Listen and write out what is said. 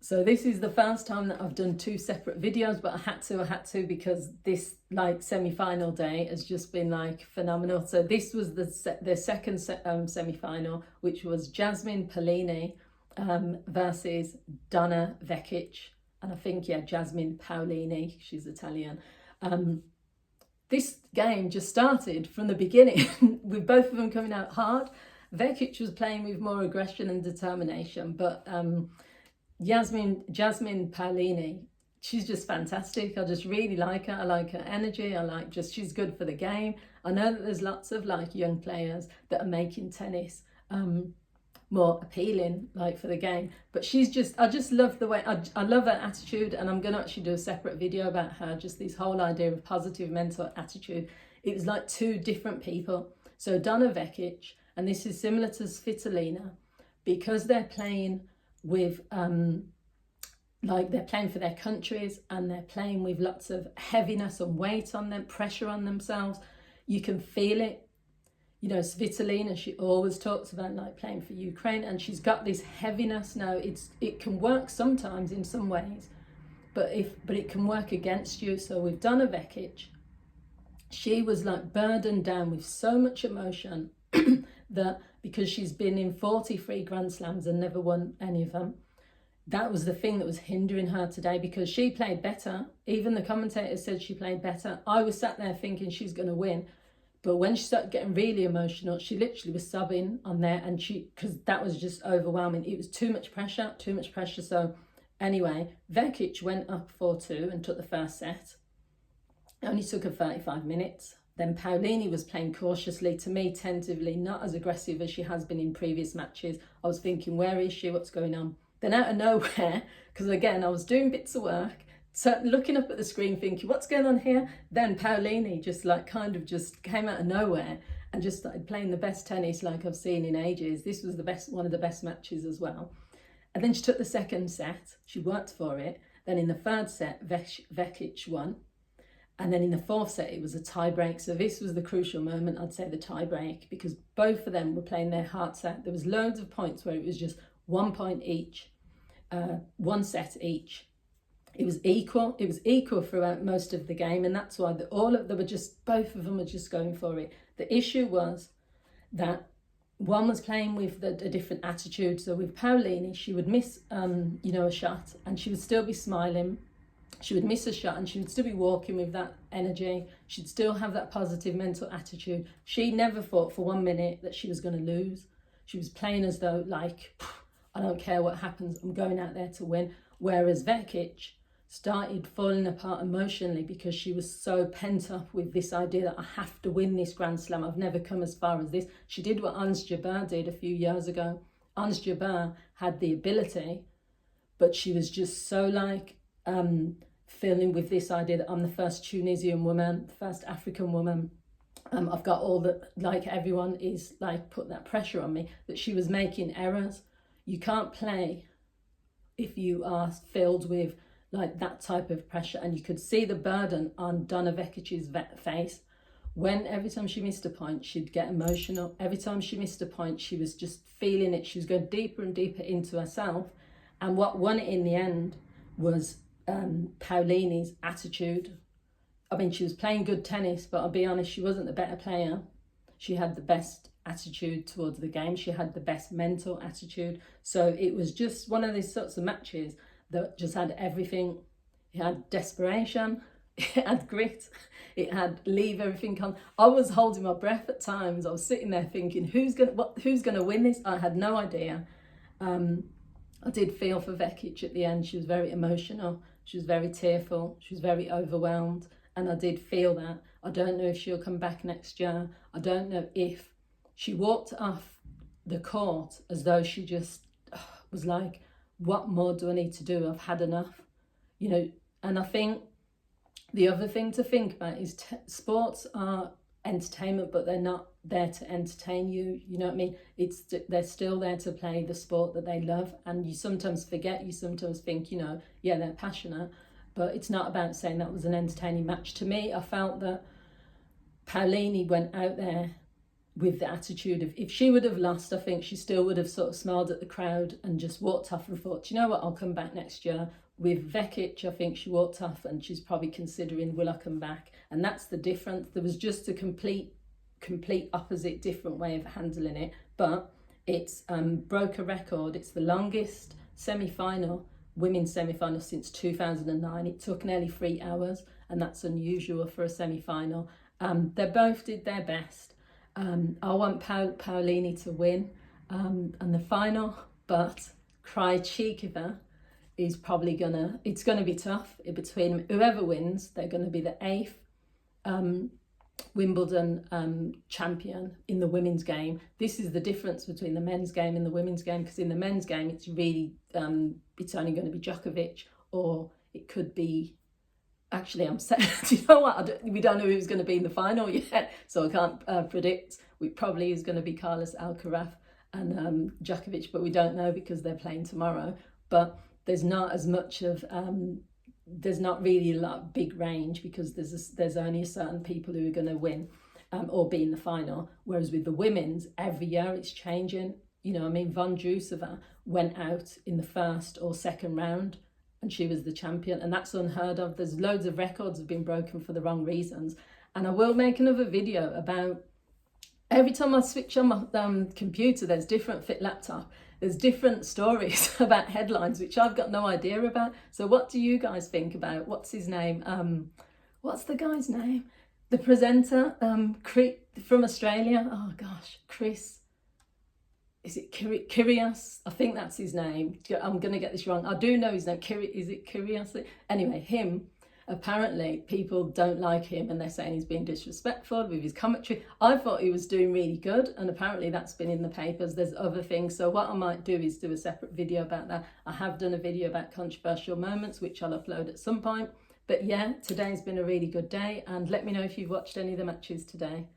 So this is the first time that I've done two separate videos, but I had to because this like semi-final day has just been like phenomenal. So this was the second semi-final, which was Jasmine Paolini versus Donna Vekic. And I think, yeah, Jasmine Paolini, she's Italian. This game just started from the beginning with both of them coming out hard. Vekic was playing with more aggression and determination, but Jasmine Paolini, she's just fantastic. I just really like her. I like her energy. I like just, she's good for the game. I know that there's lots of like young players that are making tennis more appealing like for the game, but she's just, I just love the way, I love her attitude, and I'm going to actually do a separate video about her, just this whole idea of positive mental attitude. It was like two different people. So Donna Vekic, and this is similar to Svitolina, because they're playing with like they're playing for their countries and they're playing with lots of heaviness and weight on them, pressure on themselves. You can feel it. You know, Svitolina, she always talks about like playing for Ukraine, and she's got this heaviness. Now it can work sometimes in some ways, but it can work against you. So with Donna Vekic, she was like burdened down with so much emotion that because she's been in 43 Grand Slams and never won any of them, that was the thing that was hindering her today, because she played better. Even the commentator said she played better. I was sat there thinking she's going to win. But when she started getting really emotional, she literally was sobbing on there, and because that was just overwhelming. It was too much pressure. So anyway, Vekic went up 4-2 and took the first set. It only took her 35 minutes. Then Paolini was playing cautiously, to me, tentatively, not as aggressive as she has been in previous matches. I was thinking, where is she? What's going on? Then out of nowhere, because again, I was doing bits of work, so looking up at the screen thinking, what's going on here? Then Paolini just like kind of just came out of nowhere and just started playing the best tennis like I've seen in ages. This was one of the best matches as well. And then she took the second set. She worked for it. Then in the third set, Vekic won. And then in the fourth set, it was a tie break. So this was the crucial moment, I'd say, the tie break, because both of them were playing their heart set. There was loads of points where it was just 1 point each, 1 set each. It was equal throughout most of the game, and that's why both of them were just going for it. The issue was that one was playing with a different attitude. So with Paolini, she would miss, a shot, and she would still be smiling. She would miss a shot, and she would still be walking with that energy. She'd still have that positive mental attitude. She never thought for 1 minute that she was going to lose. She was playing as though, like, I don't care what happens, I'm going out there to win. Whereas Vekic started falling apart emotionally because she was so pent up with this idea that I have to win this Grand Slam. I've never come as far as this. She did what Ons Jabeur did a few years ago. Ons Jabeur had the ability, but she was just so like filling with this idea that I'm the first Tunisian woman, the first African woman. I've got all that, like everyone is like put that pressure on me, that she was making errors. You can't play if you are filled with like that type of pressure. And you could see the burden on Donna Vekic's face. When every time she missed a point, she'd get emotional. Every time she missed a point, she was just feeling it. She was going deeper and deeper into herself. And what won it in the end was Paolini's attitude. I mean, she was playing good tennis, but I'll be honest, she wasn't the better player. She had the best attitude towards the game. She had the best mental attitude. So it was just one of these sorts of matches that just had everything. It had desperation, it had grit, it had leave everything on. I was holding my breath at times. I was sitting there thinking, who's gonna win this? I had no idea. I did feel for Vekic at the end. She was very emotional. She was very tearful. She was very overwhelmed. And I did feel that. I don't know if she'll come back next year. I don't know if she walked off the court as though she just was like, what more do I need to do? I've had enough, and I think the other thing to think about is sports are entertainment, but they're not there to entertain you. You know what I mean? They're still there to play the sport that they love. And you sometimes forget, you sometimes think, yeah, they're passionate, but it's not about saying that was an entertaining match. To me, I felt that Paolini went out there with the attitude of, if she would have lost, I think she still would have sort of smiled at the crowd and just walked off and thought, you know what, I'll come back next year. With Vekic, I think she walked off and she's probably considering, will I come back? And that's the difference. There was just a complete opposite, different way of handling it. But it's broke a record. It's the longest semi-final, women's semi-final, since 2009. It took nearly 3 hours, and that's unusual for a semi-final. They both did their best. I want Paolini to win and the final, but Krejcikova is probably it's gonna be tough between whoever wins. They're gonna be the 8th Wimbledon champion in the women's game. This is the difference between the men's game and the women's game, because in the men's game it's really it's only going to be Djokovic, or it could be, actually I'm saying, do you know what, we don't know who's going to be in the final yet, so I can't predict. We probably is going to be Carlos Alcaraz and Djokovic, but we don't know because they're playing tomorrow. But there's not as much of there's not really a lot of big range, because there's only a certain people who are going to win or be in the final. Whereas with the women's, every year it's changing. You know, I mean, Vondrousova went out in the first or second round and she was the champion, and that's unheard of. There's loads of records have been broken for the wrong reasons. And I will make another video about, every time I switch on my computer, there's different fit laptop. There's different stories about headlines, which I've got no idea about. So what do you guys think about, what's his name? What's the guy's name? The presenter from Australia. Oh gosh, Chris. Is it Kyrgios? I think that's his name. I'm going to get this wrong. I do know his name. Is it Kyrgios? Anyway, him. Apparently people don't like him and they're saying he's being disrespectful with his commentary. I thought he was doing really good, and apparently that's been in the papers. There's other things. So what I might do is do a separate video about that. I have done a video about controversial moments, which I'll upload at some point. But yeah, today's been a really good day, and let me know if you've watched any of the matches today.